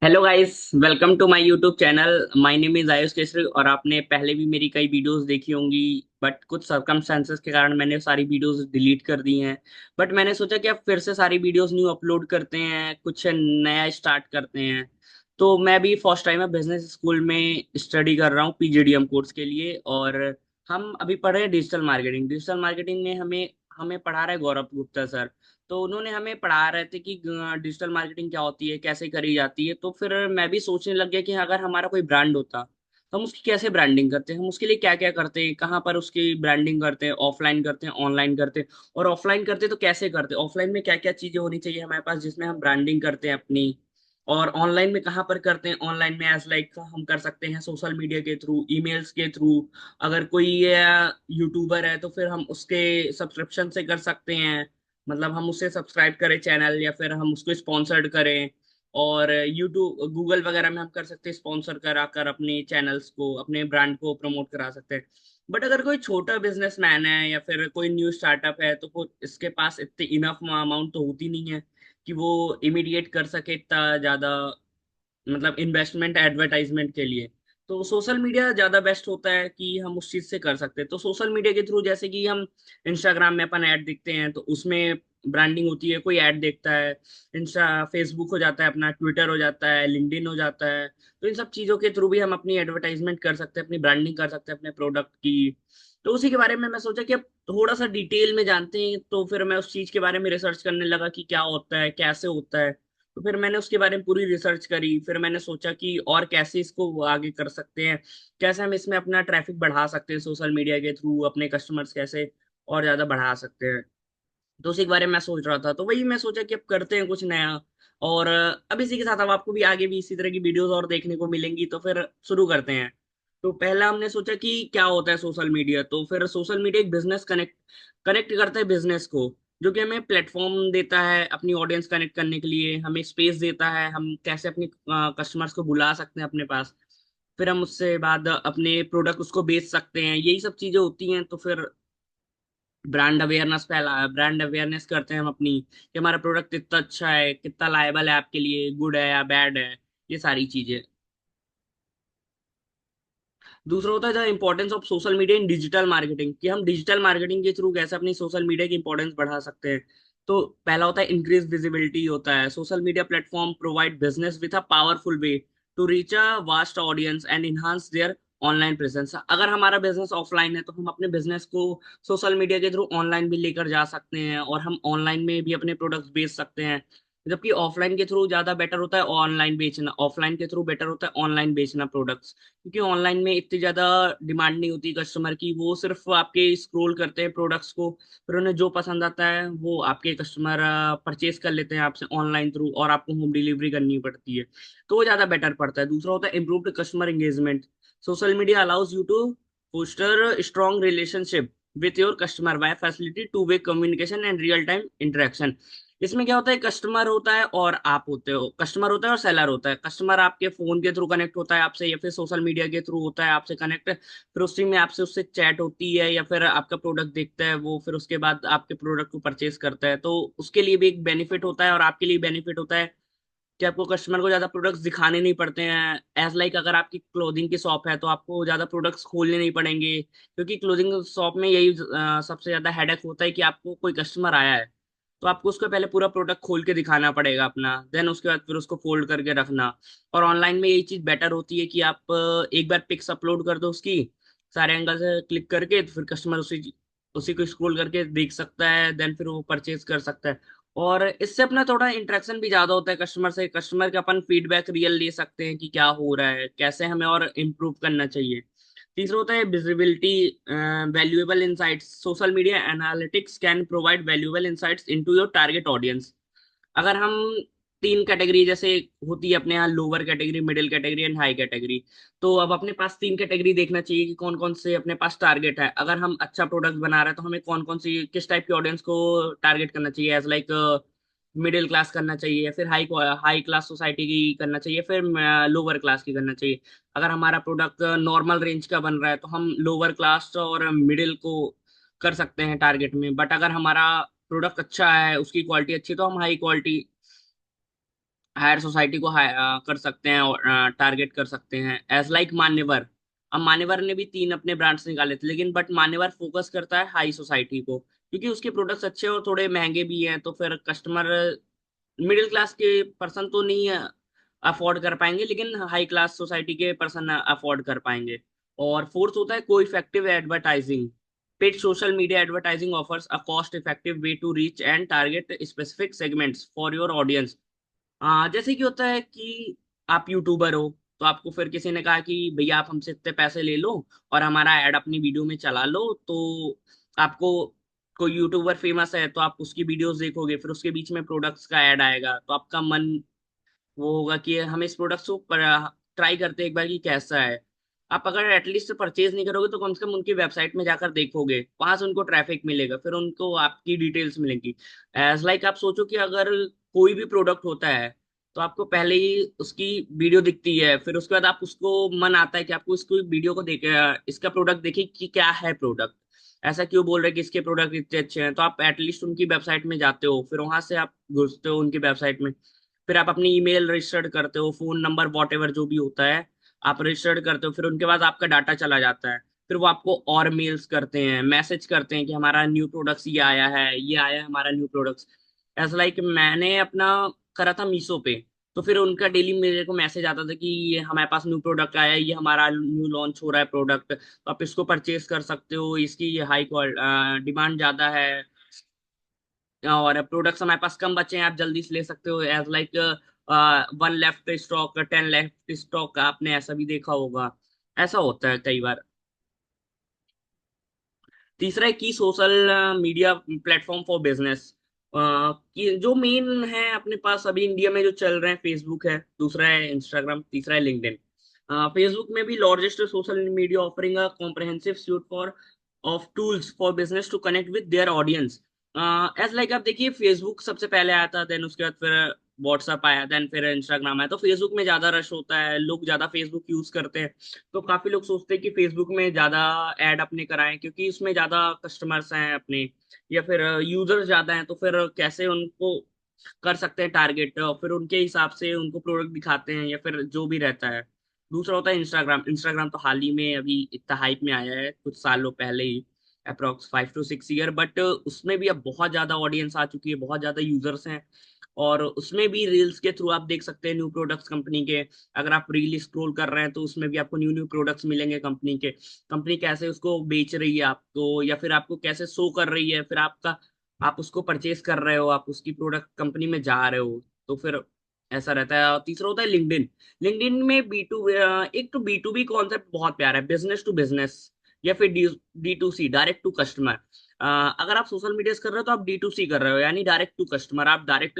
Hello guys, welcome to my YouTube channel. My name is Ayush Kesari और आपने पहले भी मेरी कई वीडियोस देखी होंगी। बट कुछ सर्कमस्टेंसेस के कारण मैंने सारी वीडियोस डिलीट कर दी हैं। बट मैंने सोचा कि अब फिर से सारी वीडियोस न्यू अपलोड करते हैं, कुछ नया स्टार्ट करते हैं। तो मैं भी फर्स्ट टाइम है बिजनेस स्कूल में स्टडी कर रहा हूँ पीजीडीएम कोर्स के लिए। और हम अभी पढ़ रहे हैं डिजिटल मार्केटिंग। डिजिटल मार्केटिंग में हमें हमें पढ़ा रहे हैं गौरव गुप्ता सर। तो उन्होंने हमें पढ़ा रहे थे कि डिजिटल मार्केटिंग क्या होती है, कैसे करी जाती है। तो फिर मैं भी सोचने लग गया कि अगर हमारा कोई ब्रांड होता तो हम उसकी कैसे ब्रांडिंग करते हैं, हम उसके लिए क्या क्या करते हैं, कहाँ पर उसकी ब्रांडिंग करते हैं, ऑफलाइन करते हैं, ऑनलाइन करते हैं। और ऑफलाइन करते हैं तो कैसे करते हैं, ऑफलाइन में क्या क्या चीजें होनी चाहिए हमारे पास जिसमें हम ब्रांडिंग करते हैं अपनी। और ऑनलाइन में कहाँ पर करते हैं, ऑनलाइन में एज लाइक हम कर सकते हैं सोशल मीडिया के थ्रू, ईमेल्स के थ्रू। अगर कोई यूट्यूबर है तो फिर हम उसके सब्सक्रिप्शन से कर सकते हैं। मतलब हम उसे सब्सक्राइब करें चैनल, या फिर हम उसको स्पॉन्सर्ड करें। और यूट्यूब गूगल वगैरह में हम कर सकते हैं स्पॉन्सर कराकर अपने चैनल्स को, अपने ब्रांड को प्रमोट करा सकते हैं। बट अगर कोई छोटा बिजनेसमैन है या फिर कोई न्यू स्टार्टअप है तो वो इसके पास इतनी इनफ अमाउंट तो होती नहीं है कि वो इमीडिएट कर सके इतना ज्यादा, मतलब इन्वेस्टमेंट एडवर्टाइजमेंट के लिए। तो सोशल मीडिया ज्यादा बेस्ट होता है कि हम उस चीज से कर सकते हैं। तो सोशल मीडिया के थ्रू जैसे कि हम इंस्टाग्राम में अपन ऐड देखते हैं तो उसमें ब्रांडिंग होती है, कोई ऐड देखता है। इंस्टा फेसबुक हो जाता है अपना, ट्विटर हो जाता है, लिंक्डइन हो जाता है। तो इन सब चीजों के थ्रू भी हम अपनी एडवर्टाइजमेंट कर सकते हैं, अपनी ब्रांडिंग कर सकते हैं अपने प्रोडक्ट की। तो उसी के बारे में मैं सोचा कि अब थोड़ा सा डिटेल में जानते हैं। तो फिर मैं उस चीज के बारे में रिसर्च करने लगा कि क्या होता है, कैसे होता है। तो फिर मैंने उसके बारे में पूरी रिसर्च करी। फिर मैंने सोचा कि और कैसे इसको आगे कर सकते हैं, कैसे हम इसमें अपना ट्रैफिक बढ़ा सकते हैं सोशल मीडिया के थ्रू, अपने कस्टमर्स कैसे और ज्यादा बढ़ा सकते हैं। तो उसी के बारे में मैं सोच रहा था, तो वही मैं सोचा कि अब करते हैं कुछ नया। और अब इसी के साथ अब आपको भी आगे भी इसी तरह की वीडियोस और देखने को मिलेंगी, तो फिर शुरू करते हैं। तो पहला हमने सोचा कि क्या होता है सोशल मीडिया। तो फिर सोशल मीडिया एक बिजनेस कनेक्ट कनेक्ट करता है बिजनेस को, जो कि हमें प्लेटफॉर्म देता है अपनी ऑडियंस कनेक्ट करने के लिए, हमें स्पेस देता है, हम कैसे अपने कस्टमर्स को बुला सकते हैं अपने पास। फिर हम उससे बाद अपने प्रोडक्ट उसको बेच सकते हैं, यही सब चीजें होती हैं। तो फिर ब्रांड अवेयरनेस करते हैं हम अपनी, कि हमारा प्रोडक्ट कितना अच्छा है, कितना लायबल है आपके लिए, गुड है या बैड है, ये सारी चीजें। दूसरा होता है the importance of social media in digital marketing, कि हम डिजिटल मार्केटिंग के थ्रू कैसे अपनी सोशल मीडिया की इंपॉर्टेंस बढ़ा सकते हैं। तो पहला होता है इंक्रीज विजिबिलिटी होता है। Social media platform provide business with a powerful way to reach a vast audience and enhance their online presence. अगर हमारा बिजनेस ऑफलाइन है तो हम अपने बिजनेस को सोशल मीडिया के थ्रू ऑनलाइन भी लेकर जा सकते हैं, और हम ऑनलाइन में भी अपने प्रोडक्ट्स बेच सकते हैं। जबकि ऑफलाइन के थ्रू ज्यादा बेटर होता है ऑनलाइन बेचना, ऑफलाइन के थ्रू बेटर होता है ऑनलाइन बेचना प्रोडक्ट्स। क्योंकि ऑनलाइन में इतनी ज्यादा डिमांड नहीं होती कस्टमर की, वो सिर्फ आपके स्क्रॉल करते हैं प्रोडक्ट्स को, फिर उन्हें जो पसंद आता है वो आपके कस्टमर परचेज कर लेते हैं आपसे ऑनलाइन थ्रू, और आपको होम डिलीवरी करनी पड़ती है। तो वो ज्यादा बेटर पड़ता है। दूसरा होता है improved customer engagement. Social media allows you to foster strong relationship with your customer by facility two way communication and real time interaction. इसमें क्या होता है, कस्टमर होता है और आप होते हो, कस्टमर होता है और सेलर होता है। कस्टमर आपके फोन के थ्रू कनेक्ट होता है आपसे, या फिर सोशल मीडिया के थ्रू होता है आपसे कनेक्ट। फिर उसी में आपसे उससे चैट होती है, या फिर आपका प्रोडक्ट देखता है वो, फिर उसके बाद आपके प्रोडक्ट को परचेज करता है। तो उसके लिए भी एक बेनिफिट होता है और आपके लिए बेनिफिट होता है कि आपको कस्टमर को ज्यादा प्रोडक्ट्स दिखाने नहीं पड़ते हैं। एज लाइक अगर आपकी क्लोथिंग की शॉप है तो आपको ज्यादा प्रोडक्ट्स खोलने नहीं पड़ेंगे, क्योंकि क्लोथिंग शॉप में यही सबसे ज्यादा हेडेक होता है कि आपको कोई कस्टमर आया है तो आपको उसको पहले पूरा प्रोडक्ट खोल के दिखाना पड़ेगा अपना, देन उसके बाद फिर उसको फोल्ड करके रखना। और ऑनलाइन में यही चीज बेटर होती है कि आप एक बार पिक्स अपलोड कर दो उसकी, सारे एंगल से क्लिक करके, तो फिर कस्टमर उसी उसी को स्क्रॉल करके देख सकता है, देन फिर वो परचेज कर सकता है। और इससे अपना थोड़ा इंटरेक्शन भी ज्यादा होता है कस्टमर से, कस्टमर का अपन फीडबैक रियल ले सकते हैं कि क्या हो रहा है, कैसे हमें और इम्प्रूव करना चाहिए। तीसरा होता है visibility, valuable insights. Social media analytics can provide valuable insights into your target audience. अगर हम तीन कैटेगरी जैसे होती है अपने यहाँ, lower category, middle category and high category. तो अब अपने पास तीन कैटेगरी देखना चाहिए कि कौन कौन से अपने पास टारगेट है। अगर हम अच्छा प्रोडक्ट बना रहे हैं तो हमें कौन कौन सी किस टाइप की ऑडियंस को टारगेट करना चाहिए, एज लाइक मिडिल क्लास करना चाहिए, या फिर हाई हाई क्लास सोसाइटी की करना चाहिए, फिर लोअर क्लास की करना चाहिए। अगर हमारा प्रोडक्ट नॉर्मल रेंज का बन रहा है तो हम लोअर क्लास और मिडिल को कर सकते हैं टारगेट में। बट अगर हमारा प्रोडक्ट अच्छा है, उसकी क्वालिटी अच्छी है, तो हम हाई क्वालिटी हायर सोसाइटी को कर सकते हैं और टारगेट कर सकते हैं, एज लाइक मान्यवर। अब मान्यवर ने भी 3 अपने ब्रांड्स निकाले थे, लेकिन बट मान्यवर फोकस करता है हाई सोसाइटी को, क्योंकि उसके प्रोडक्ट्स अच्छे और थोड़े महंगे भी हैं, तो फिर कस्टमर मिडिल क्लास के पर्सन तो नहीं अफोर्ड कर पाएंगे, लेकिन हाई क्लास सोसाइटी के पर्सन अफोर्ड कर पाएंगे। और फोर्थ होता है को effective advertising. Paid social media advertising offers a cost effective way to reach and target specific segments for your audience. जैसे कि होता है कि आप यूट्यूबर हो, तो आपको फिर किसी ने कहा कि भैया आप हमसे इतने पैसे ले लो और हमारा ऐड अपनी वीडियो में चला लो, तो आपको कोई यूट्यूबर फेमस है तो आप उसकी वीडियोस देखोगे, फिर उसके बीच में प्रोडक्ट्स का ऐड आएगा, तो आपका मन वो होगा कि हम इस प्रोडक्ट को ट्राई करते हैं एक बार कि कैसा है। आप अगर एटलीस्ट परचेज नहीं करोगे तो कम से कम उनकी वेबसाइट में जाकर देखोगे, वहां से उनको ट्रैफिक मिलेगा, फिर उनको आपकी डिटेल्स मिलेंगी। एज लाइक आप सोचो कि अगर कोई भी प्रोडक्ट होता है, तो आपको पहले ही उसकी वीडियो दिखती है, फिर उसके बाद आप उसको मन आता है कि आपको इसको वीडियो को देखे, इसका प्रोडक्ट देखे कि क्या है प्रोडक्ट, ऐसा क्यों बोल रहे हैं कि इसके प्रोडक्ट इतने अच्छे हैं, तो आप एटलीस्ट उनकी वेबसाइट में जाते हो, फिर वहां से आप घुसते हो उनकी वेबसाइट में, फिर आप अपनी ईमेल रजिस्टर्ड करते हो, फोन नंबर वॉट एवर जो भी होता है आप रजिस्टर्ड करते हो, फिर उनके बाद आपका डाटा चला जाता है, फिर वो आपको और मेल्स करते हैं, मैसेज करते हैं कि हमारा न्यू प्रोडक्ट्स ये आया है, ये आया है हमारा न्यू प्रोडक्ट्स। ऐसा लाइक मैंने अपना करा था मीशो पे, तो फिर उनका डेली मेरे को मैसेज आता था कि ये हमारे पास न्यू प्रोडक्ट आया है, ये हमारा न्यू लॉन्च हो रहा है प्रोडक्ट, तो आप इसको परचेज कर सकते हो, इसकी हाई डिमांड ज्यादा है, और प्रोडक्ट्स हमारे पास कम बचे हैं, आप जल्दी से ले सकते हो, as like 1 left stock 10 left stock, आपने ऐसा भी देखा होगा, ऐसा होता है कई बार। तीसरा है की social media platform for business, कि जो मेन है अपने पास अभी इंडिया में जो चल रहे हैं, फेसबुक है, दूसरा है इंस्टाग्राम, तीसरा है लिंक्डइन। फेसबुक में भी largest social media offering a comprehensive suite for of tools for business to connect with their audience. As like आप देखिए, फेसबुक सबसे पहले आया था, देन उसके बाद फिर व्हाट्सएप आया, देन फिर इंस्टाग्राम आया, तो फेसबुक में ज्यादा रश होता है, लोग ज्यादा फेसबुक यूज करते हैं, तो काफी लोग सोचते हैं कि फेसबुक में ज्यादा ऐड अपने कराएं, क्योंकि उसमें ज्यादा कस्टमर्स हैं अपने, या फिर यूजर्स ज्यादा हैं, तो फिर कैसे उनको कर सकते हैं टारगेट, और फिर उनके हिसाब से उनको प्रोडक्ट दिखाते हैं, या फिर जो भी रहता है। दूसरा होता है इंस्टाग्राम। इंस्टाग्राम तो हाल ही में अभी इतना हाइप में आया है, कुछ सालों पहले ही, अप्रोक्स 5 to 6 ईयर, बट उसमें भी अब बहुत ज्यादा ऑडियंस आ चुकी है, बहुत ज्यादा यूजर्स हैं, और उसमें भी रील्स के थ्रू आप देख सकते हैं न्यू प्रोडक्ट्स कंपनी के। अगर आप रील स्क्रॉल कर रहे हैं तो उसमें भी आपको न्यू न्यू प्रोडक्ट्स मिलेंगे कंपनी के, कंपनी कैसे उसको बेच रही है आपको, या फिर आपको कैसे शो कर रही है, फिर आपका आप उसको परचेज कर रहे हो, आप उसकी प्रोडक्ट कंपनी में जा रहे हो, तो फिर ऐसा रहता है। और तीसरा होता है लिंक्डइन। लिंक्डइन में बी टू एक तो बी टू बी कॉन्सेप्ट बहुत प्यारा है, बिजनेस टू बिजनेस, या फिर D D to C, direct to customer. अगर आप सोशल मीडिया कर रहे हो तो आप डी टू सी कर रहे हो, यानी डायरेक्ट टू कस्टमर, आप डायरेक्ट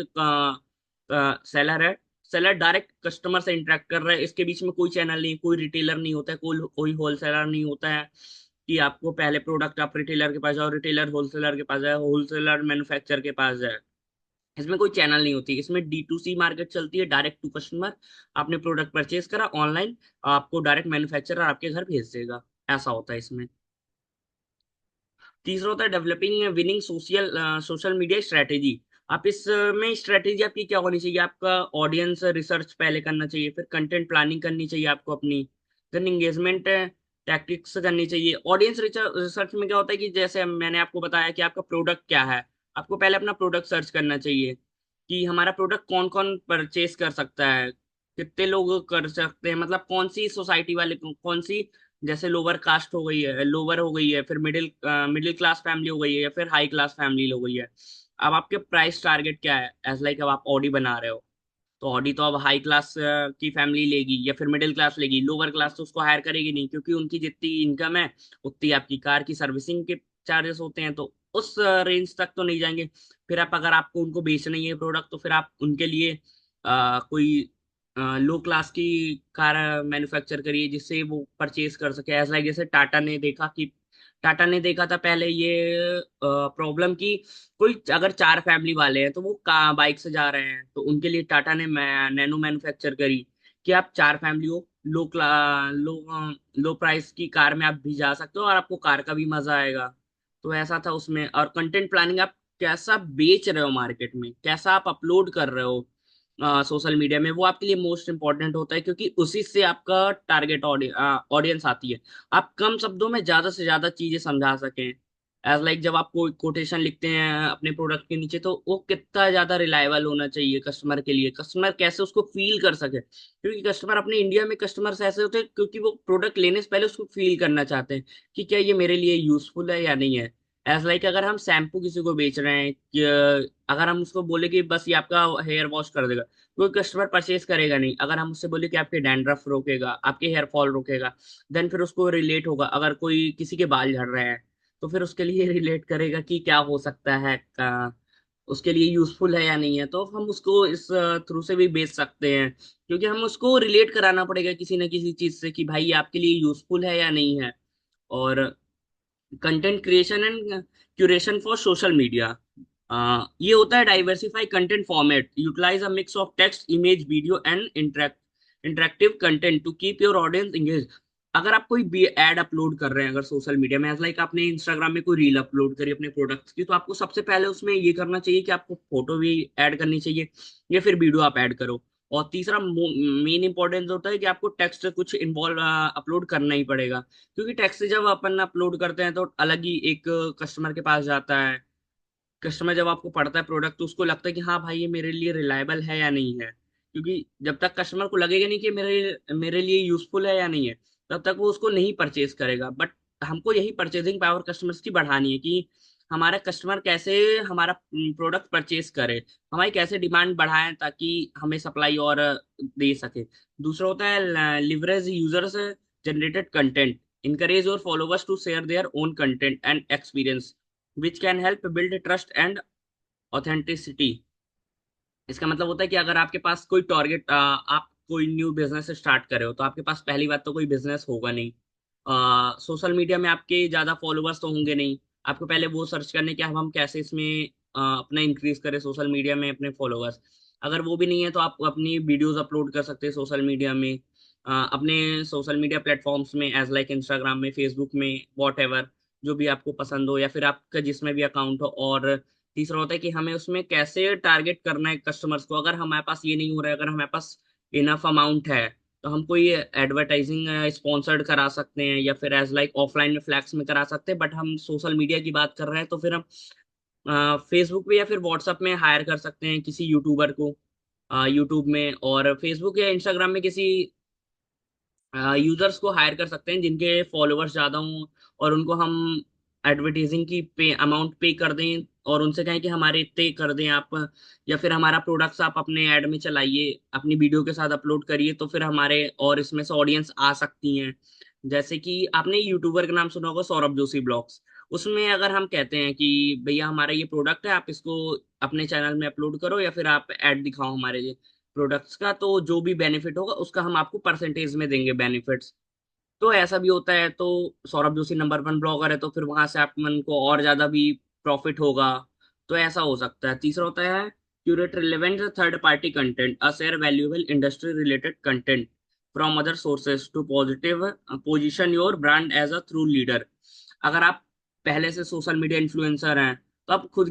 सेलर है, सेलर डायरेक्ट कस्टमर से इंटरेक्ट कर रहे हैं, इसके बीच में कोई चैनल नहीं, कोई रिटेलर नहीं होता है, कोई होलसेलर नहीं होता है, कि आपको पहले प्रोडक्ट आप रिटेलर के पास जाओ, रिटेलर होलसेलर के पास जाए, होलसेलर मैन्युफैक्चरर के पास जाए, इसमें कोई चैनल नहीं होती, इसमें डी टू सी मार्केट चलती है, डायरेक्ट टू कस्टमर। आपने प्रोडक्ट परचेज करा ऑनलाइन, आपको डायरेक्ट मैन्युफैक्चरर आपके घर भेज देगा, ऐसा होता है इसमें। तीसरा होता है developing winning social media strategy. आप में स्ट्रेटेजी आपकी क्या होनी चाहिए, आपका ऑडियंस रिसर्च पहले करना चाहिए, फिर कंटेंट प्लानिंग करनी चाहिए आपको अपनी, देन एंगेजमेंट टैक्टिक्स करनी चाहिए। ऑडियंस रिसर्च में क्या होता है कि जैसे मैंने आपको बताया कि आपका प्रोडक्ट क्या है, आपको पहले अपना प्रोडक्ट सर्च करना चाहिए, कि हमारा प्रोडक्ट कौन कौन परचेज कर सकता है, कितने लोग कर सकते हैं, मतलब कौन सी सोसाइटी वाले, कौन सी, जैसे लोअर कास्ट हो गई है, लोअर हो गई है, फिर मिडिल क्लास फैमिली हो गई है, या फिर हाई क्लास फैमिली हो गई है। अब आपके प्राइस टारगेट क्या है, एज लाइक अब आप ऑडी बना रहे हो, तो ऑडी तो अब हाई क्लास की फैमिली लेगी, या फिर मिडिल क्लास लेगी, लोअर क्लास तो उसको हायर करेगी नहीं, क्योंकि उनकी जितनी इनकम है उतनी आपकी कार की सर्विसिंग के चार्जेस होते हैं, तो उस रेंज तक तो नहीं जाएंगे। फिर आप अगर आपको उनको बेचना ही है प्रोडक्ट, तो फिर आप उनके लिए कोई लो क्लास की कार मैन्युफैक्चर करिए, जिससे वो परचेज कर सके, ऐसा लाइक जैसे टाटा ने देखा था पहले ये प्रॉब्लम की, कोई अगर 4 फैमिली वाले हैं तो वो बाइक से जा रहे हैं, तो उनके लिए टाटा ने नैनो मैन्युफैक्चर करी, कि आप 4 फैमिली हो, लो प्राइस की कार में आप भी जा सकते हो, और आपको कार का भी मजा आएगा। तो ऐसा था उसमें। और कंटेंट प्लानिंग, आप कैसा बेच रहे हो मार्केट में, कैसा आप अपलोड कर रहे हो, सोशल मीडिया में, वो आपके लिए मोस्ट इंपॉर्टेंट होता है, क्योंकि उसी से आपका टारगेट ऑडियंस आती है। आप कम शब्दों में ज्यादा से ज्यादा चीजें समझा सकें। एज लाइक जब आप कोई कोटेशन लिखते हैं अपने प्रोडक्ट के नीचे, तो वो कितना ज्यादा रिलायबल होना चाहिए कस्टमर के लिए, कस्टमर कैसे उसको फील कर सके, क्योंकि कस्टमर अपने इंडिया में कस्टमर्स ऐसे होते हैं क्योंकि वो प्रोडक्ट लेने से पहले उसको फील करना चाहते हैं कि क्या ये मेरे लिए यूजफुल है या नहीं है। एज लाइक अगर हम शैम्पू किसी को बेच रहे हैं अगर हम उसको बोले कि बस ये आपका हेयर वॉश कर देगा, कोई कस्टमर परचेज करेगा नहीं। अगर हम उससे बोले कि आपके डैंड्रफ रोकेगा, आपके हेयर फॉल रोकेगा, देन फिर उसको रिलेट होगा। अगर कोई किसी के बाल झड़ रहे हैं तो फिर उसके लिए रिलेट करेगा कि क्या हो सकता है, उसके लिए यूजफुल है या नहीं है। तो हम उसको इस थ्रू से भी बेच सकते हैं, क्योंकि हम उसको रिलेट कराना पड़ेगा किसी न किसी चीज से कि भाई ये आपके लिए यूजफुल है या नहीं है। और content creation and curation for social media, ये होता है diversify content format, utilize a mix of text, image, video and interactive content to keep your audience engage. अगर आप कोई भी एड अपलोड कर रहे हैं अगर सोशल मीडिया में, लाइक आपने इंस्टाग्राम में कोई रील अपलोड करी अपने प्रोडक्ट्स की, तो आपको सबसे पहले उसमें ये करना चाहिए कि आपको फोटो भी ऐड करनी चाहिए या फिर वीडियो आप ऐड करो। और तीसरा मेन इंपॉर्टेंस होता है कि आपको टेक्स्ट कुछ इन्वॉल्व अपलोड करना ही पड़ेगा, क्योंकि टेक्स्ट जब अपन अपलोड करते हैं तो अलग ही एक कस्टमर के पास जाता है। कस्टमर जब आपको पढ़ता है प्रोडक्ट तो उसको लगता है कि हाँ भाई ये मेरे लिए रिलायबल है या नहीं है, क्योंकि जब तक कस्टमर को लगेगा नहीं कि मेरे मेरे लिए यूजफुल है या नहीं है, तब तक वो उसको नहीं परचेज करेगा। बट हमको यही परचेजिंग पावर कस्टमर्स की बढ़ानी है कि हमारा कस्टमर कैसे हमारा प्रोडक्ट परचेज करे, हमारी कैसे डिमांड बढ़ाएं ताकि हमें सप्लाई और दे सके। दूसरा होता है leverage users generated content, encourage your followers to share their own content and experience which can help build trust and authenticity। इसका मतलब होता है कि अगर आपके पास कोई टारगेट, आप कोई न्यू बिजनेस स्टार्ट कर रहे हो, तो आपके पास पहली बात तो कोई बिजनेस होगा नहीं, सोशल मीडिया में आपके ज्यादा फॉलोअर्स तो होंगे नहीं। आपको पहले वो सर्च करने कि हम कैसे इसमें अपना इंक्रीज करें सोशल मीडिया में अपने फॉलोअर्स। अगर वो भी नहीं है तो आप अपनी वीडियोस अपलोड कर सकते हैं सोशल मीडिया में, अपने सोशल मीडिया प्लेटफॉर्म्स में, एज लाइक इंस्टाग्राम में, फेसबुक में, वॉट एवर, जो भी आपको पसंद हो या फिर आपका जिसमें भी अकाउंट हो। और तीसरा होता है कि हमें उसमें कैसे टारगेट करना है कस्टमर्स को। अगर हमारे पास ये नहीं हो रहा है, अगर हमारे पास इनफ अमाउंट है, तो हम कोई एडवर्टाइजिंग स्पॉन्सर्ड करा सकते हैं या फिर एज लाइक ऑफलाइन में फ्लैक्स में करा सकते हैं। बट हम सोशल मीडिया की बात कर रहे हैं तो फिर हम फेसबुक पे या फिर व्हाट्सएप में हायर कर सकते हैं किसी यूट्यूबर को, यूट्यूब में, और फेसबुक या इंस्टाग्राम में किसी यूजर्स को हायर कर सकते हैं जिनके फॉलोअर्स ज्यादा हों, और उनको हम एडवर्टाइजिंग की पे अमाउंट पे कर दें और उनसे कहें कि हमारे इतने कर दें आप, या फिर हमारा प्रोडक्ट्स आप अपने ऐड में चलाइए, अपनी वीडियो के साथ अपलोड करिए, तो फिर हमारे और इसमें से ऑडियंस आ सकती हैं। जैसे कि आपने यूट्यूबर का नाम सुना होगा, सौरभ जोशी ब्लॉग्स। उसमें अगर हम कहते हैं कि भैया हमारा ये प्रोडक्ट है, आप इसको अपने चैनल में अपलोड करो या फिर आप ऐड दिखाओ हमारे प्रोडक्ट्स का, तो जो भी बेनिफिट होगा उसका हम आपको परसेंटेज में देंगे बेनिफिट्स। तो ऐसा भी होता है। तो Saurabh Joshi number one blogger है तो फिर वहां से आप मन को और ज्यादा भी प्रॉफिट होगा। तो ऐसा हो सकता है। तीसरा होता है curate relevant third party content, a share valuable industry related content from other sources to positive position your brand as a through leader. अगर आप पहले से सोशल मीडिया इन्फ्लुएंसर हैं तो आप खुद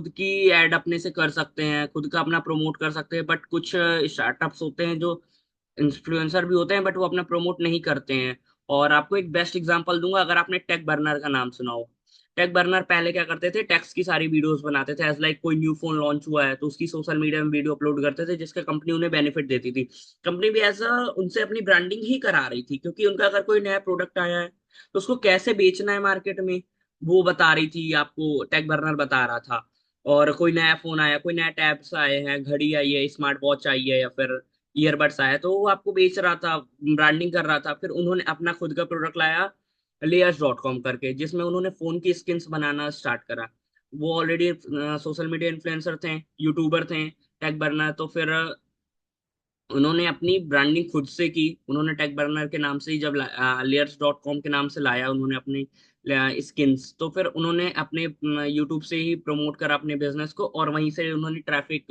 की एड अपने से कर सकते हैं, खुद का अपना प्रमोट कर सकते हैं। बट कुछ स्टार्टअप्स होते हैं जो इन्फ्लुएंसर भी होते हैं बट वो अपना प्रमोट नहीं करते हैं। और आपको एक बेस्ट एग्जांपल दूंगा, अगर आपने टेक बर्नर का नाम सुना हो। टेक बर्नर पहले क्या करते थे, टेक्स की सारी वीडियोस बनाते थे। एज लाइक कोई न्यू फोन लॉन्च हुआ है तो उसकी सोशल मीडिया में वीडियो अपलोड करते थे जिसका कंपनी उन्हें बेनिफिट देती थी। कंपनी भी ऐसा उनसे अपनी ब्रांडिंग ही करा रही थी, क्योंकि उनका अगर कोई नया प्रोडक्ट आया है तो उसको कैसे बेचना है मार्केट में, वो बता रही थी आपको, टेक बर्नर बता रहा था। और कोई नया फोन आया, कोई नया टैब्स आए हैं, घड़ी आई है, स्मार्ट वॉच आई है, या फिर ईयरबड्स आया, तो वो आपको बेच रहा था, ब्रांडिंग कर रहा था। फिर उन्होंने अपना खुद का प्रोडक्ट लाया लेयर्स.com करके, जिसमें उन्होंने फोन की स्किन्स बनाना स्टार्ट करा। वो ऑलरेडी सोशल मीडिया इन्फ्लुएंसर थे, यूट्यूबर थे, टेक बर्नर। तो फिर उन्होंने अपनी ब्रांडिंग खुद से की। उन्होंने टेक बर्नर के नाम से ही जब लेयर्स.com के नाम से लाया उन्होंने अपनी स्किन्स, तो फिर उन्होंने अपने यूट्यूब से ही प्रमोट करा अपने बिजनेस को, और वहीं से उन्होंने ट्रैफिक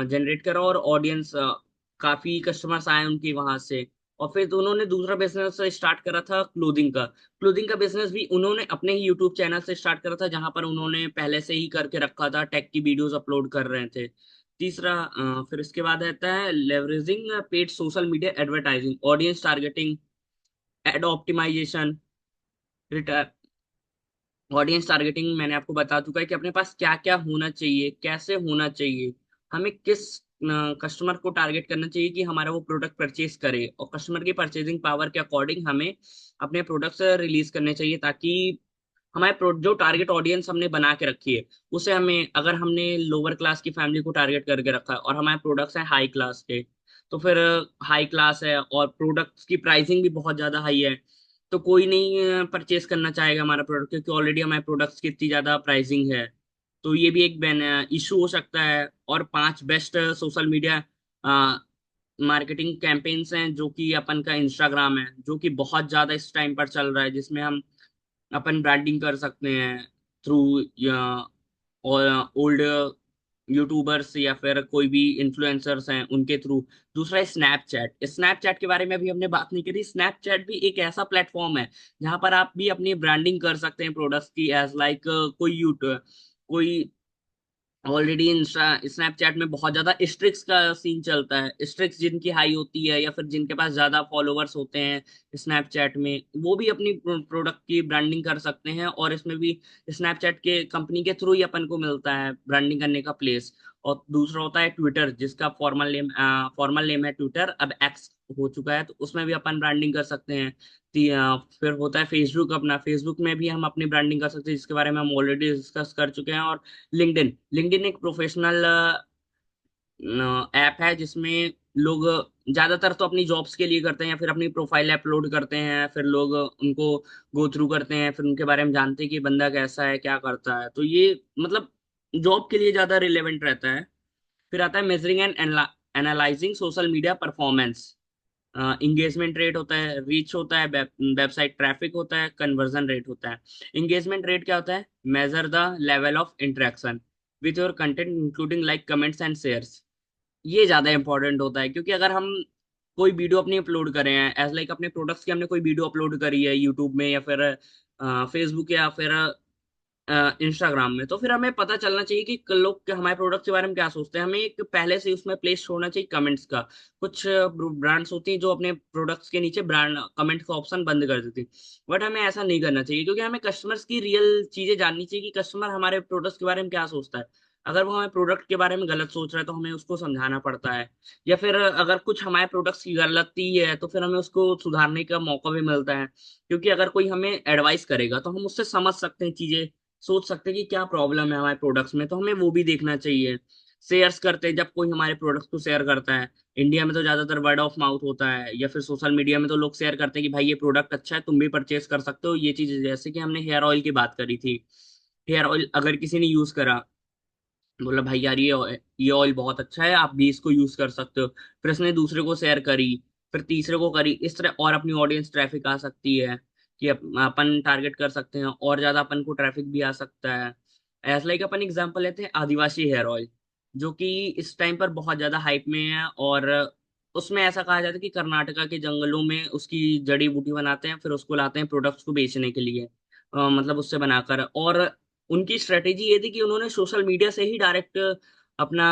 जनरेट करा और ऑडियंस, काफी कस्टमर्स आए उनके वहां से। और फिर तो उन्होंने दूसरा बिजनेस स्टार्ट करा था क्लोथिंग का। क्लोथिंग का बिजनेस भी उन्होंने अपने ही यूट्यूब चैनल से स्टार्ट करा था, जहां पर उन्होंने पहले से ही करके रखा था, टेक की वीडियोस अपलोड कर रहे थे। तीसरा फिर इसके बाद आता है leveraging paid social media advertising, audience targeting, ad optimization, audience targeting मैंने आपको बता चुका है कि अपने पास क्या क्या होना चाहिए, कैसे होना चाहिए, हमें किस कस्टमर को टारगेट करना चाहिए कि हमारा वो प्रोडक्ट परचेज करे, और कस्टमर की परचेजिंग पावर के अकॉर्डिंग हमें अपने प्रोडक्ट्स रिलीज करने चाहिए, ताकि हमारे जो टारगेट ऑडियंस हमने बना के रखी है उसे हमें, अगर हमने लोअर क्लास की फैमिली को टारगेट करके रखा है और हमारे प्रोडक्ट्स हैं हाई क्लास के, तो फिर हाई क्लास है और प्रोडक्ट्स की प्राइसिंग भी बहुत ज्यादा हाई है, तो कोई नहीं परचेस करना चाहेगा हमारा प्रोडक्ट, क्योंकि ऑलरेडी हमारे प्रोडक्ट्स की इतनी ज्यादा प्राइसिंग है। तो ये भी एक इशू हो सकता है। और 5 best social media marketing campaigns हैं, जो कि अपन का इंस्टाग्राम है, जो कि बहुत ज्यादा इस टाइम पर चल रहा है, जिसमें हम अपन ब्रांडिंग कर सकते हैं थ्रू ओल्ड यूट्यूबर्स या फिर कोई भी इन्फ्लुएंसर्स हैं उनके थ्रू। दूसरा है स्नैपचैट। स्नैपचैट के बारे में भी हमने बात नहीं करी। स्नैपचैट भी एक ऐसा प्लेटफॉर्म है जहां पर आप भी अपनी ब्रांडिंग कर सकते हैं प्रोडक्ट्स की, एज लाइक कोई यूट्यूब, कोई ऑलरेडी इंस्टा स्नैपचैट में बहुत ज्यादा स्ट्रिक्स का सीन चलता है, स्ट्रिक्स जिनकी हाई होती है या फिर जिनके पास ज्यादा फॉलोअर्स होते हैं स्नैपचैट में, वो भी अपनी प्रोडक्ट की ब्रांडिंग कर सकते हैं, और इसमें भी स्नैपचैट के कंपनी के थ्रू ही अपन को मिलता है ब्रांडिंग करने का प्लेस। और दूसरा होता है ट्विटर, जिसका फॉर्मल नेम है ट्विटर, अब एक्स हो चुका है, तो उसमें भी अपन ब्रांडिंग कर सकते हैं। फिर होता है फेसबुक। अपना फेसबुक में भी हम अपनी ब्रांडिंग कर सकते हैं, जिसके बारे में हम ऑलरेडी डिस्कस कर चुके हैं। और लिंक्डइन, लिंक्डइन एक प्रोफेशनल ऐप है, जिसमें लोग ज्यादातर तो अपनी जॉब्स के लिए करते हैं या फिर अपनी प्रोफाइल अपलोड करते हैं, फिर लोग उनको गो थ्रू करते हैं, फिर उनके बारे में जानते हैं कि बंदा कैसा है, क्या करता है, तो ये मतलब जॉब के लिए ज्यादा रिलेवेंट रहता है। फिर आता है measuring and analysing social media performance. Engagement rate होता है, रीच होता है, वेबसाइट ट्रैफिक होता है, कन्वर्जन रेट होता है। इंगेजमेंट रेट क्या होता है? Measure the level of interaction with your content including like comments and shares. ये ज्यादा इंपॉर्टेंट होता है, क्योंकि अगर हम कोई वीडियो अपनी अपलोड करें हैं, एज लाइक अपने प्रोडक्ट्स की हमने कोई वीडियो अपलोड करी है यूट्यूब में या फिर फेसबुक या फिर इंस्टाग्राम में, तो फिर हमें पता चलना चाहिए कि लोग हमारे प्रोडक्ट के बारे में क्या सोचते हैं। हमें एक पहले से उसमें प्लेस छोड़ना चाहिए कमेंट्स का। कुछ ब्रांड्स होती हैं जो अपने प्रोडक्ट्स के नीचे ब्रांड कमेंट का ऑप्शन बंद कर देती हैं, बट हमें ऐसा नहीं करना चाहिए, क्योंकि हमें कस्टमर्स की रियल चीजें जाननी चाहिए कि कस्टमर हमारे प्रोडक्ट्स के बारे में क्या सोचता है। अगर वो हमारे प्रोडक्ट के बारे में गलत सोच रहा है तो हमें उसको समझाना पड़ता है, या फिर अगर कुछ हमारे प्रोडक्ट्स की गलती है तो फिर हमें उसको सुधारने का मौका भी मिलता है। क्योंकि अगर कोई हमें एडवाइस करेगा तो हम उससे समझ सकते हैं चीजें, सोच सकते हैं कि क्या प्रॉब्लम है हमारे प्रोडक्ट्स में, तो हमें वो भी देखना चाहिए। शेयर्स करते हैं, जब कोई हमारे प्रोडक्ट्स को शेयर करता है, इंडिया में तो ज्यादातर वर्ड ऑफ माउथ होता है, या फिर सोशल मीडिया में तो लोग शेयर करते हैं कि भाई ये प्रोडक्ट अच्छा है, तुम भी परचेज कर सकते हो, ये चीज। जैसे कि हमने हेयर ऑयल की बात करी थी, हेयर ऑयल अगर किसी ने यूज करा, बोला भाई यार ये ऑयल बहुत अच्छा है, आप भी इसको यूज कर सकते हो, फिर उसने दूसरे को शेयर करी, फिर तीसरे को करी, इस तरह और अपनी ऑडियंस ट्रैफिक आ सकती है कि अपन टारगेट कर सकते हैं, और ज्यादा अपन को ट्रैफिक भी आ सकता है। एज लाइक अपन एग्जांपल लेते हैं आदिवासी हेयर ऑयल, जो कि इस टाइम पर बहुत ज्यादा हाइप में है, और उसमें ऐसा कहा जाता है कि कर्नाटका के जंगलों में उसकी जड़ी बूटी बनाते हैं, फिर उसको लाते हैं प्रोडक्ट्स को बेचने के लिए, मतलब उससे बनाकर। और उनकी स्ट्रेटेजी ये थी कि उन्होंने सोशल मीडिया से ही डायरेक्ट अपना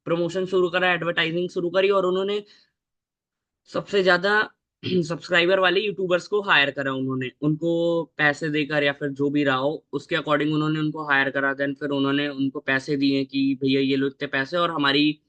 प्रमोशन शुरू करा, एडवर्टाइजिंग शुरू करी, और उन्होंने सबसे ज्यादा सब्सक्राइबर वाले यूट्यूबर्स को हायर करा, उन्होंने उनको पैसे देकर या फिर जो भी रहा हो उसके अकॉर्डिंग उन्होंने उनको हायर करा। देन फिर उन्होंने उनको पैसे दिए कि भैया ये लो इतने पैसे, और हमारी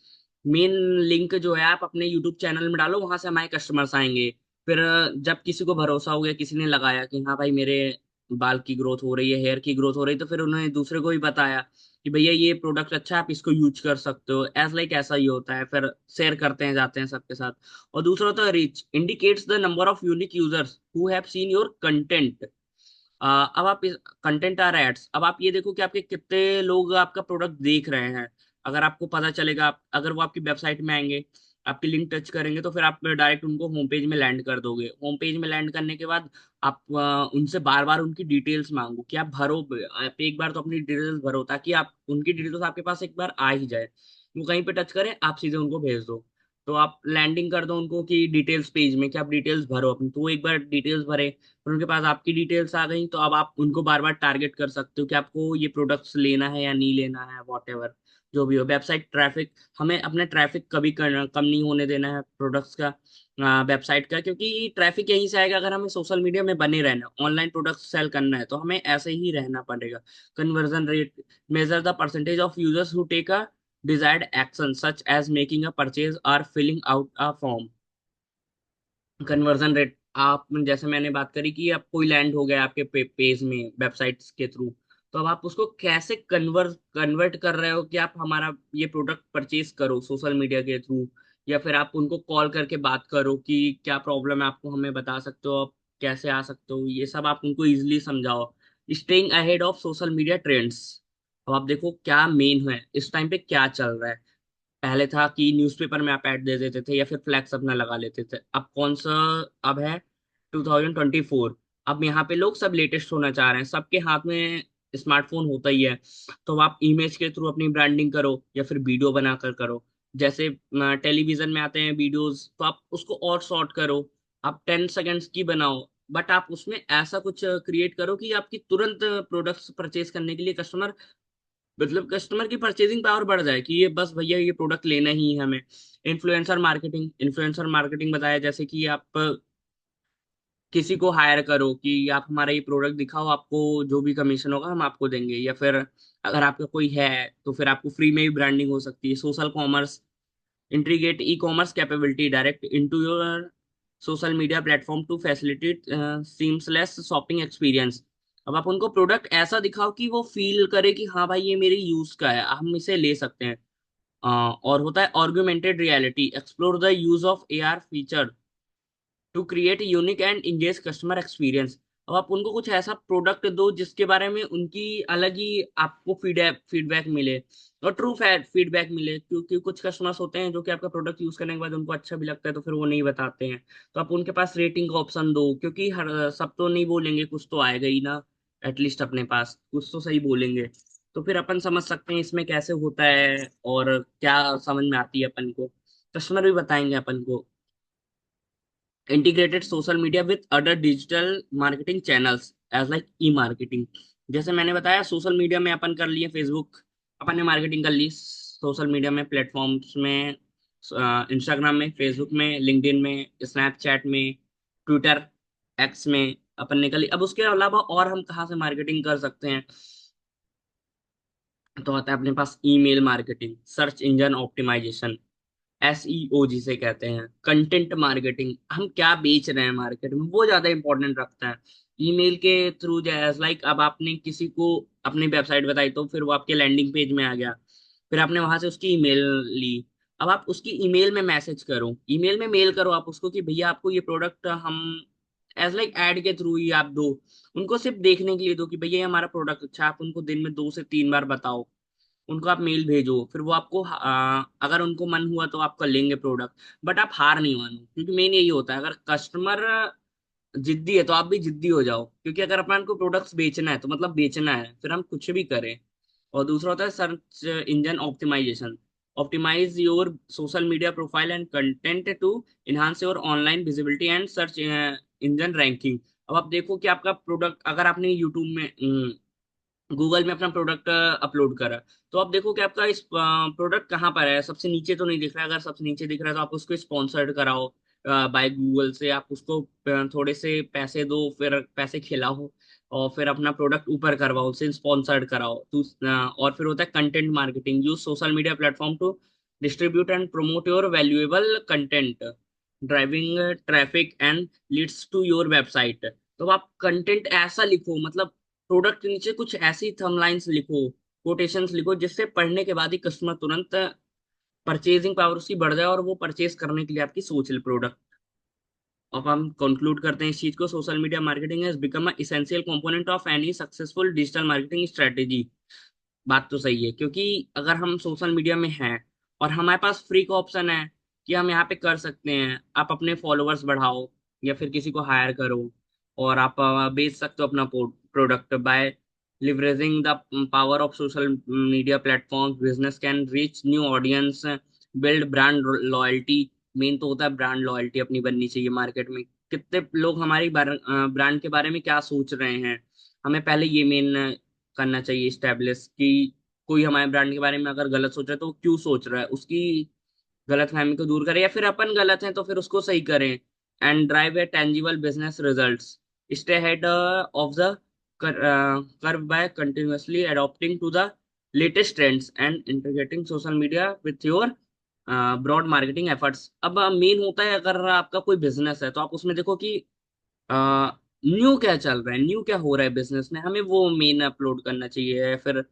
मेन लिंक जो है आप अपने यूट्यूब चैनल में डालो, वहां से हमारे कस्टमर्स आएंगे। फिर जब किसी को भरोसा हो गया, किसी ने लगाया कि हाँ भाई मेरे बाल की ग्रोथ हो रही है, हेयर की ग्रोथ हो रही है, तो फिर उन्होंने दूसरे को भी बताया कि भैया ये प्रोडक्ट अच्छा है, आप इसको यूज कर सकते हो। एज लाइक ऐसा ही होता है, फिर शेयर करते हैं, जाते हैं सबके साथ। और दूसरा होता है reach, indicates the number of unique users who have seen your content. अब आप कंटेंट आ रहा है एड्स, अब आप ये देखो कि आपके कितने लोग आपका प्रोडक्ट देख रहे हैं। अगर आपको पता चलेगा, अगर वो आपकी वेबसाइट में आएंगे, आपकी लिंक टच करेंगे, तो फिर आप डायरेक्ट उनको होम पेज में लैंड कर दोगे। होम पेज में लैंड करने के बाद आप उनसे बार बार उनकी डिटेल्स मांगो कि आप भरो, आप एक बार तो अपनी डिटेल्स भरो, ताकि आप उनकी डिटेल्स आपके पास एक बार आ ही जाए। वो कहीं पे टच करें, आप सीधे उनको भेज दो। तो आप लैंडिंग कर दो उनको कि डिटेल्स पेज में कि आप डिटेल्स भरो अपनी, तो वो एक बार डिटेल्स भरे और उनके पास आपकी डिटेल्स आ गई, तो अब आप उनको बार बार टारगेट कर सकते हो कि आपको ये प्रोडक्ट्स लेना है या नहीं लेना है, वॉट एवर। जो भी हो वेबसाइट ट्रैफिक, हमें अपना ट्रैफिक कभी कम नहीं होने देना है प्रोडक्ट्स का, वेबसाइट का, क्योंकि ट्रैफिक यहीं से आएगा। अगर हमें सोशल मीडिया में बने रहना, ऑनलाइन प्रोडक्ट सेल करना है, तो हमें ऐसे ही रहना पड़ेगा। Conversion rate measure the percentage of users who take a desired action such as making a purchase और filling out a form. Conversion rate, आप जैसे मैंने बात करी कि अब कोई लैंड हो गया आपके पेज में वेबसाइट्स के थ्रू, तो अब आप उसको कैसे कन्वर्ट कर रहे हो कि आप हमारा ये प्रोडक्ट परचेज करो सोशल मीडिया के थ्रू, या फिर आप उनको कॉल करके बात करो कि क्या प्रॉब्लम है, आपको हमें बता सकते हो, आप कैसे आ सकते हो, ये सब आप उनको इजिली समझाओ। Staying ahead of social media trends. अब आप देखो क्या मेन है इस टाइम पे, क्या चल रहा है। पहले था कि न्यूज़पेपर में आप ऐड दे देते थे या फिर फ्लैक्स अपना लगा लेते थे। अब कौन सा, अब है 2024। अब यहाँ पे लोग सब लेटेस्ट होना चाह रहे हैं, सबके हाथ में स्मार्टफोन होता ही है। तो आप इमेज के थ्रू अपनी ब्रांडिंग करो या फिर वीडियो बनाकर करो। जैसे टेलीविजन में आते हैं वीडियोस, तो आप उसको और शॉर्ट करो, आप 10 सेकेंड्स की बनाओ, बट आप उसमें ऐसा कुछ क्रिएट करो कि आपकी तुरंत प्रोडक्ट्स परचेज करने के लिए कस्टमर, मतलब कस्टमर की परचेजिंग पावर बढ़ जाए कि ये बस भैया ये प्रोडक्ट लेना ही है हमें। इन्फ्लुएंसर मार्केटिंग बताया, जैसे कि आप किसी को हायर करो कि आप हमारा ये प्रोडक्ट दिखाओ, आपको जो भी कमीशन होगा हम आपको देंगे, या फिर अगर आपका कोई है तो फिर आपको फ्री में भी ब्रांडिंग हो सकती है। Social commerce integrate e commerce capability direct into your social media platform to facilitate seamless shopping experience. अब आप उनको प्रोडक्ट ऐसा दिखाओ कि वो फील करे कि हाँ भाई ये मेरी यूज का है, हम इसे ले सकते हैं। और होता है augmented reality, explore the use of AR feature to create unique and engage customer experience. अब आप उनको कुछ ऐसा प्रोडक्ट दो जिसके बारे में उनकी अलग ही आपको फीडबैक मिले, और ट्रू फीडबैक मिले, क्योंकि कुछ कस्टमर्स होते हैं जो कि आपका प्रोडक्ट यूज करने के बाद उनको अच्छा भी लगता है तो फिर वो नहीं बताते हैं। तो आप उनके पास रेटिंग का ऑप्शन दो, क्योंकि हर सब तो नहीं बोलेंगे, कुछ तो आएगा ही ना, एटलीस्ट अपने पास कुछ तो सही बोलेंगे। तो फिर अपन समझ सकते हैं इसमें कैसे होता है और क्या समझ में आती है अपन को, कस्टमर भी बताएंगे अपन को। Integrated social media with other digital marketing channels as like e marketing. जैसे मैंने बताया सोशल मीडिया में अपन कर लिए फेसबुक, अपन ने मार्केटिंग कर ली सोशल मीडिया में प्लेटफॉर्म्स में, इंस्टाग्राम में, फेसबुक में, लिंक्डइन में, स्नैपचैट में, ट्विटर, एक्स में अपन ने कर ली। अब उसके अलावा और हम कहाँ से मार्केटिंग कर सकते हैं, तो आता है अपने पास email marketing, search engine optimization, SEO जिसे कहते हैं, कंटेंट मार्केटिंग, हम क्या बेच रहे हैं मार्केट में वो ज्यादा इंपॉर्टेंट रखता है। ईमेल के थ्रू जैसे लाइक अब आपने किसी को अपनी वेबसाइट बताई तो फिर वो आपके लैंडिंग पेज में आ गया, फिर आपने वहां से उसकी ईमेल ली। अब आप उसकी ईमेल में मैसेज करो, ईमेल में मेल करो आप उसको कि भैया आपको ये प्रोडक्ट हम एज लाइक एड के थ्रू ही आप दो, उनको सिर्फ देखने के लिए दो कि भैया ये हमारा प्रोडक्ट अच्छा है। आप उनको दिन में 2 से 3 बार बताओ, उनको आप मेल भेजो, फिर वो आपको अगर उनको मन हुआ तो आपका लेंगे प्रोडक्ट। बट आप हार नहीं मानो, क्योंकि मेन यही होता है, अगर कस्टमर जिद्दी है तो आप भी जिद्दी हो जाओ, क्योंकि अगर अपन को प्रोडक्ट्स बेचना है तो मतलब बेचना है, फिर हम कुछ भी करें। और दूसरा होता है search engine optimization, optimize your social media profile and content to enhance your online visibility and search engine ranking. अब आप देखो कि आपका प्रोडक्ट, अगर आपने यूट्यूब में गूगल में अपना प्रोडक्ट अपलोड करा, तो आप देखो कि आपका इस प्रोडक्ट कहाँ पर है, सबसे नीचे तो नहीं दिख रहा है। अगर सबसे नीचे दिख रहा है तो आप उसको स्पॉन्सर्ड कराओ बाय गूगल से, आप उसको थोड़े से पैसे दो, फिर पैसे खिलाओ, और फिर अपना प्रोडक्ट ऊपर करवाओ, उसे स्पॉन्सर्ड कराओ तो और फिर होता है content marketing, use social media platform to distribute and promote your valuable content, driving traffic and leads to your website. तो आप कंटेंट ऐसा लिखो, मतलब प्रोडक्ट के नीचे कुछ ऐसी थंबलाइंस लिखो, कोटेशंस लिखो, जिससे पढ़ने के बाद ही कस्टमर तुरंत परचेजिंग पावर उसकी बढ़ जाए और वो परचेज करने के लिए आपकी सोच ले प्रोडक्ट। अब हम कंक्लूड करते हैं इस चीज को, social media marketing has become a essential component of any successful digital marketing strategy. बात तो सही है, क्योंकि अगर हम सोशल मीडिया में हैं और हमारे पास फ्री का ऑप्शन है कि हम यहाँ पे कर सकते हैं, आप अपने फॉलोअर्स बढ़ाओ या फिर किसी को हायर करो, और आप बेच सकते हो अपना product by leveraging the power of social media platform. Business can reach new audience, build brand loyalty. Main तो होता है ब्रांड लॉयल्टी अपनी बननी चाहिए मार्केट में, कितने लोग हमारी ब्रांड के बारे में क्या सोच रहे हैं, हमें पहले ये मेन करना चाहिए स्टैब्लिश कि कोई हमारे ब्रांड के बारे में अगर गलत सोच रहा है तो वो क्यों सोच रहा है, उसकी गलत फहमी को दूर करें, या फिर अपन गलत हैं तो फिर उसको सही करें। And drive A tangible business results, stay head of the curve by continuously adopting to the latest trends and integrating social media with your broad marketing efforts. अब मेन होता है अगर आपका कोई बिजनेस है तो आप उसमें देखो कि न्यू क्या चल रहा है, न्यू क्या हो रहा है बिजनेस में, हमें वो मेन अपलोड करना चाहिए। फिर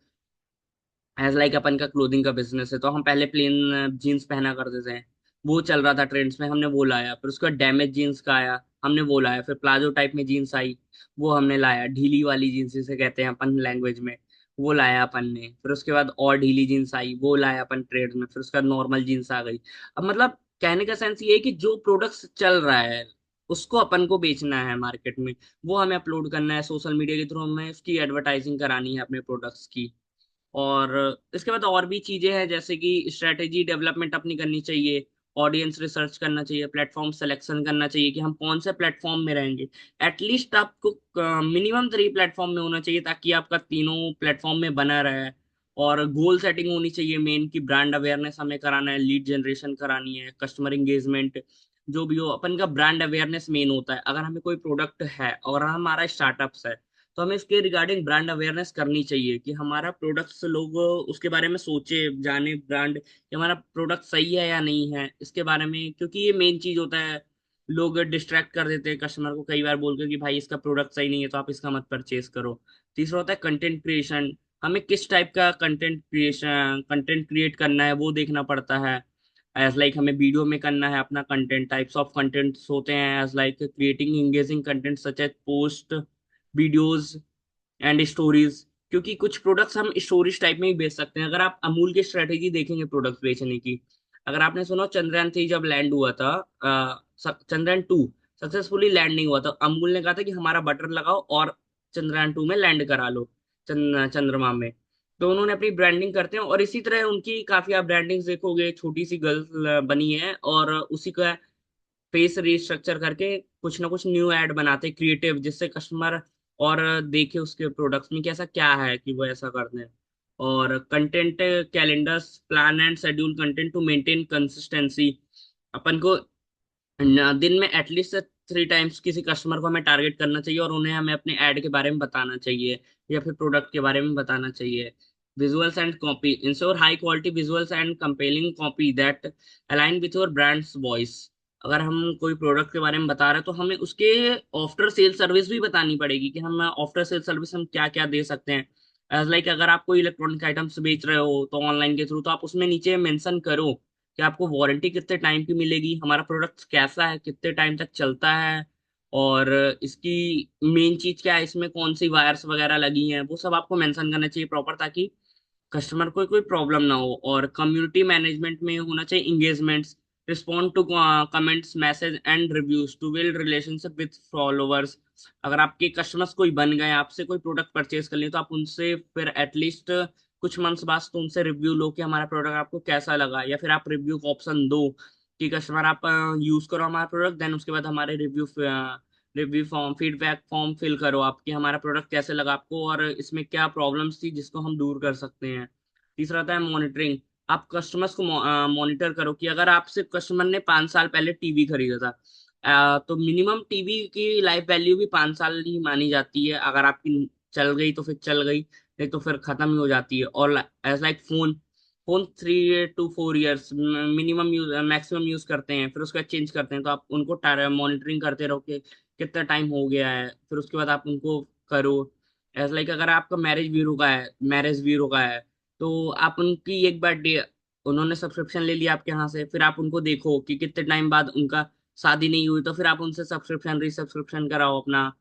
एज लाइक अपन का क्लोथिंग का बिजनेस है तो हम पहले प्लेन जीन्स पहना करते थे, वो चल रहा था ट्रेंड्स में, हमने वो लाया। फिर उसका डैमेज जीन्स का आया, हमने वो लाया। फिर प्लाजो टाइप में जीन्स आई, वो हमने लाया। ढीली वाली जीन्स जिसे कहते हैं अपन लैंग्वेज में, वो लाया अपन ने। फिर उसके बाद और ढीली जीन्स आई, वो लाया अपन ट्रेड में। फिर उसका नॉर्मल जीन्स आ गई। अब मतलब कहने का सेंस ये है कि जो प्रोडक्ट्स चल रहा है उसको अपन को बेचना है मार्केट में, वो हमें अपलोड करना है सोशल मीडिया के थ्रू, हमें उसकी एडवर्टाइजिंग करानी है अपने प्रोडक्ट्स की। और इसके बाद और भी चीजें हैं जैसे कि स्ट्रेटेजी डेवलपमेंट अपनी करनी चाहिए, ऑडियंस रिसर्च करना चाहिए, प्लेटफॉर्म सिलेक्शन करना चाहिए कि हम कौन से प्लेटफॉर्म में रहेंगे। एटलीस्ट आपको मिनिमम 3 प्लेटफॉर्म में होना चाहिए ताकि आपका तीनों प्लेटफॉर्म में बना रहे। और गोल सेटिंग होनी चाहिए मेन की ब्रांड अवेयरनेस हमें कराना है, लीड जनरेशन करानी है, कस्टमर इंगेजमेंट, जो भी हो अपन का ब्रांड अवेयरनेस मेन होता है। अगर हमें कोई प्रोडक्ट है और हमारा स्टार्टअप्स है तो हमें इसके रिगार्डिंग ब्रांड अवेयरनेस करनी चाहिए कि हमारा प्रोडक्ट्स लोग उसके बारे में सोचे जाने, ब्रांड कि हमारा प्रोडक्ट सही है या नहीं है इसके बारे में, क्योंकि ये मेन चीज होता है। लोग डिस्ट्रैक्ट कर देते हैं कस्टमर को कई बार बोलकर कि भाई इसका प्रोडक्ट सही नहीं है तो आप इसका मत परचेज करो। तीसरा होता है कंटेंट क्रिएशन, हमें किस टाइप का कंटेंट क्रिएट करना है वो देखना पड़ता है। एज लाइक हमें वीडियो में करना है अपना कंटेंट, टाइप्स ऑफ कंटेंट्स होते हैं as like creating engaging content such as post, videos and stories. क्योंकि कुछ प्रोडक्ट्स हम स्टोरीज टाइप में ही बेच सकते हैं। अगर आप अमूल की स्ट्रेटेजी देखेंगे प्रोडक्ट्स बेचने की, अगर आपने सुना चंद्रयान 3 जब लैंड हुआ था, चंद्रयान 2 सक्सेसफुली लैंड नहीं हुआ था, अमूल ने कहा था कि हमारा बटर लगाओ और चंद्रयान 2 में लैंड करा लो, चंद्रमा में। तो उन्होंने अपनी ब्रांडिंग करते हैं और इसी तरह उनकी काफी आप ब्रांडिंग्स देखोगे, छोटी सी गर्ल बनी है और उसी का फेस रिस्ट्रक्चर करके कुछ ना कुछ न्यू ऐड बनाते क्रिएटिव, जिससे कस्टमर और देखे उसके प्रोडक्ट्स में कि ऐसा क्या है कि वो ऐसा करते हैं। और content calendars plan and schedule content to maintain consistency, अपन को दिन में एटलीस्ट 3 टाइम्स किसी कस्टमर को हमें टारगेट करना चाहिए और उन्हें हमें अपने ऐड के बारे में बताना चाहिए या फिर प्रोडक्ट के बारे में बताना चाहिए। Visuals and copy, ensure high quality visuals and compelling copy that align with your brands voice. अगर हम कोई प्रोडक्ट के बारे में बता रहे हैं तो हमें उसके आफ्टर सेल सर्विस भी बतानी पड़ेगी कि हम आफ्टर सेल सर्विस हम क्या क्या दे सकते हैं। एज लाइक अगर आप कोई इलेक्ट्रॉनिक आइटम्स बेच रहे हो तो ऑनलाइन के थ्रू, तो आप उसमें नीचे मेंशन करो कि आपको वारंटी कितने टाइम की मिलेगी, हमारा प्रोडक्ट कैसा है, कितने टाइम तक चलता है, और इसकी मेन चीज क्या है, इसमें कौन सी वायर्स वगैरह लगी हैं, वो सब आपको मेंशन करना चाहिए प्रॉपर, ताकि कस्टमर को कोई प्रॉब्लम ना हो। और कम्युनिटी मैनेजमेंट में होना चाहिए engagements, respond to comments message and reviews to build relationship with followers. अगर आपके कस्टमर्स कोई बन गए, आपसे कोई प्रोडक्ट परचेज कर लिए, तो आप उनसे फिर एटलीस्ट कुछ मंथ्स बाद तो उनसे रिव्यू लो कि हमारा प्रोडक्ट आपको कैसा लगा, या फिर आप रिव्यू का ऑप्शन दो कि कस्टमर आप यूज करो हमारा प्रोडक्ट, देन उसके बाद हमारे review form feedback form fill करो आपकी हमारा प्रोडक्ट कैसे लगा आपको और इसमें क्या प्रॉब्लम्स थी जिसको हम दूर कर सकते हैं। तीसरा आता है मॉनिटरिंग, आप कस्टमर्स को मॉनिटर करो कि अगर आपसे कस्टमर ने 5 साल पहले टीवी खरीदा था, तो मिनिमम टीवी की लाइफ वैल्यू भी 5 साल ही मानी जाती है। अगर आपकी चल गई तो फिर चल गई, नहीं तो फिर खत्म ही हो जाती है। और as like phone, phone 3 to 4 years minimum use maximum use करते हैं, फिर उसका चेंज करते हैं। तो आप उनको मॉनिटरिंग करते रहो कि कितना टाइम हो गया है, फिर उसके बाद आप उनको करो। एज लाइक अगर आपका मैरिज ब्यूरो का है तो आप उनकी एक बार उन्होंने सब्सक्रिप्शन ले लिया आपके यहाँ से, फिर आप उनको देखो कि कितने टाइम बाद उनका शादी नहीं हुई, तो फिर आप उनसे सब्सक्रिप्शन रीसब्सक्रिप्शन कराओ अपना।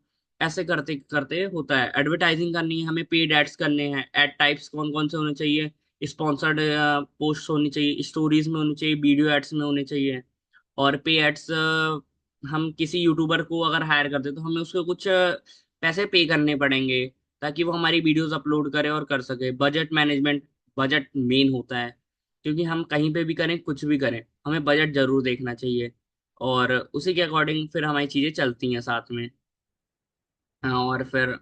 ऐसे करते करते होता है। एडवर्टाइजिंग करनी है हमें, पेड एड्स करने हैं। एड टाइप्स कौन कौन से होने चाहिए, स्पॉन्सर्ड पोस्ट होनी चाहिए, स्टोरीज में होनी चाहिए, वीडियो एड्स में होने चाहिए। और पे एड्स, हम किसी यूट्यूबर को अगर हायर करते हैं तो हमें उसको कुछ पैसे पे करने पड़ेंगे ताकि वो हमारी वीडियोस अपलोड करे और कर सके। बजट मैनेजमेंट, बजट मेन होता है, क्योंकि हम कहीं पे भी करें कुछ भी करें हमें बजट जरूर देखना चाहिए, और उसी के अकॉर्डिंग फिर हमारी चीजें चलती हैं साथ में। हाँ, और फिर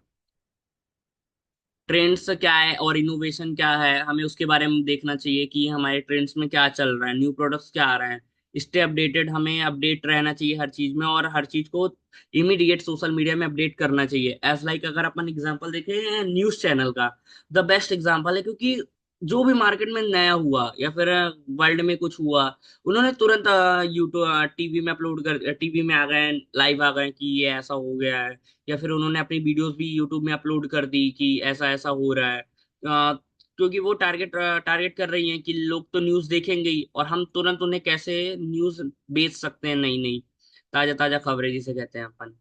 ट्रेंड्स क्या है और इनोवेशन क्या है, हमें उसके बारे में देखना चाहिए कि हमारे ट्रेंड्स में क्या चल रहा है, न्यू प्रोडक्ट्स क्या आ रहे हैं। स्टे अपडेटेड, हमें अपडेट रहना चाहिए हर चीज में, और हर चीज को इमीडिएट सोशल मीडिया में अपडेट करना चाहिए। एज लाइक अगर अपन एग्जांपल देखें न्यूज चैनल का, द बेस्ट एग्जांपल है, क्योंकि जो भी मार्केट में नया हुआ या फिर वर्ल्ड में कुछ हुआ, उन्होंने तुरंत यूट्यूब टीवी में अपलोड कर, टीवी में आ गए, लाइव आ गए कि ये ऐसा हो गया है, या फिर उन्होंने अपनी वीडियोस भी यूट्यूब में अपलोड कर दी कि ऐसा ऐसा हो रहा है। क्योंकि वो टारगेट कर रही हैं कि लोग तो न्यूज़ देखेंगे ही, और हम तुरंत उन्हें कैसे न्यूज़ बेच सकते हैं, नई नई ताजा ताजा खबरें जिसे कहते हैं अपन।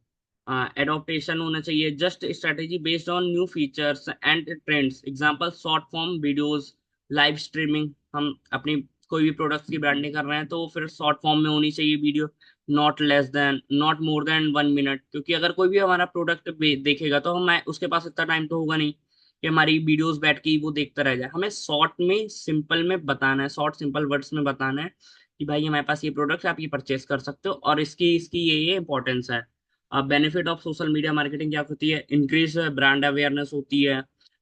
एडॉप्टेशन होना चाहिए, just strategy based on new features and trends, example short form videos, live streaming. हम अपनी कोई भी प्रोडक्ट्स की ब्रांडिंग कर रहे हैं तो फिर शॉर्ट फॉर्म में होनी चाहिए video, not more than 1 minute, क्योंकि अगर कोई भी हमारा प्रोडक्ट देखेगा तो हम उसके पास इतना टाइम तो होगा नहीं कि हमारी वीडियोस बैठ के ही वो देखता रह जाए। हमें शॉर्ट में सिंपल में बताना है, शॉर्ट सिंपल वर्ड्स में बताना है कि भाई हमारे पास ये प्रोडक्ट है, आप ये परचेस कर सकते हो, और इसकी इसकी ये इंपॉर्टेंस है। अब benefit of social media marketing क्या होती है, इंक्रीज ब्रांड अवेयरनेस होती है।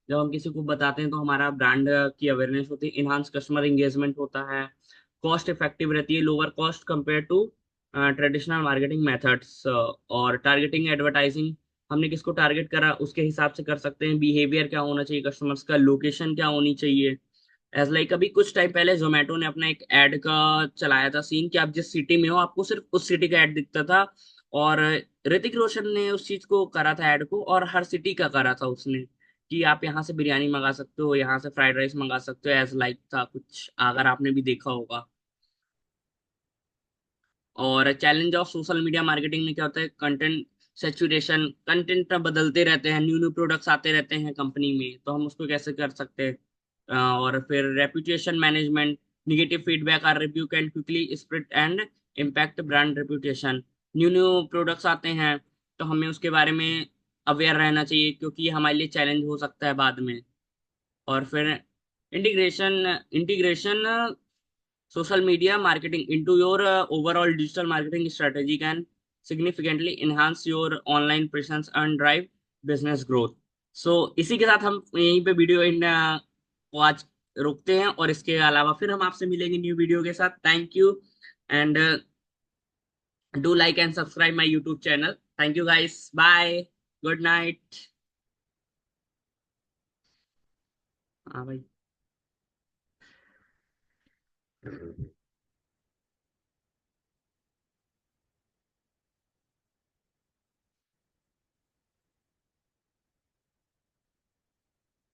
जब हम किसी को बताते हैं तो हमारा ब्रांड की अवेयरनेस होती है, इनहांस कस्टमर इंगेजमेंट होता है, कॉस्ट इफेक्टिव रहती है, lower cost compare to traditional marketing methods, और टारगेटिंग एडवर्टाइजिंग, हमने किसको टारगेट करा उसके हिसाब से कर सकते हैं। बिहेवियर क्या होना चाहिए कस्टमर्स का, लोकेशन क्या होनी चाहिए। एज लाइक अभी कुछ टाइम पहले जोमेटो ने अपना एक एड का चलाया था सीन कि आप जिस सिटी में हो आपको सिर्फ उस सिटी का एड दिखता था, और ऋतिक रोशन ने उस चीज को करा था ऐड को, और हर सिटी का करा था उसने कि आप यहाँ से बिरयानी मंगा सकते हो, यहाँ से फ्राइड राइस मंगा सकते हो, एज लाइक था कुछ, अगर आपने भी देखा होगा। और challenge of social media marketing में क्या होता है, कंटेंट सेचुरेशन, कंटेंट बदलते रहते हैं, न्यू न्यू प्रोडक्ट्स आते रहते हैं कंपनी में, तो हम उसको कैसे कर सकते हैं। और फिर reputation management, negative feedback or review can quickly spread and impact brand reputation. New new products आते हैं तो हमें उसके बारे में अवेयर रहना चाहिए, क्योंकि ये हमारे लिए चैलेंज हो सकता है बाद में। और फिर integration integration social media marketing into your overall digital marketing strategy can significantly enhance your online presence and drive business growth. So इसी के साथ हम यहीं पे वीडियो इन को आज रोकते हैं, और इसके अलावा फिर हम आपसे मिलेंगे न्यू वीडियो के साथ। Thank you, and do like and subscribe my YouTube channel. Thank you guys, bye, good night. हाँ भाई।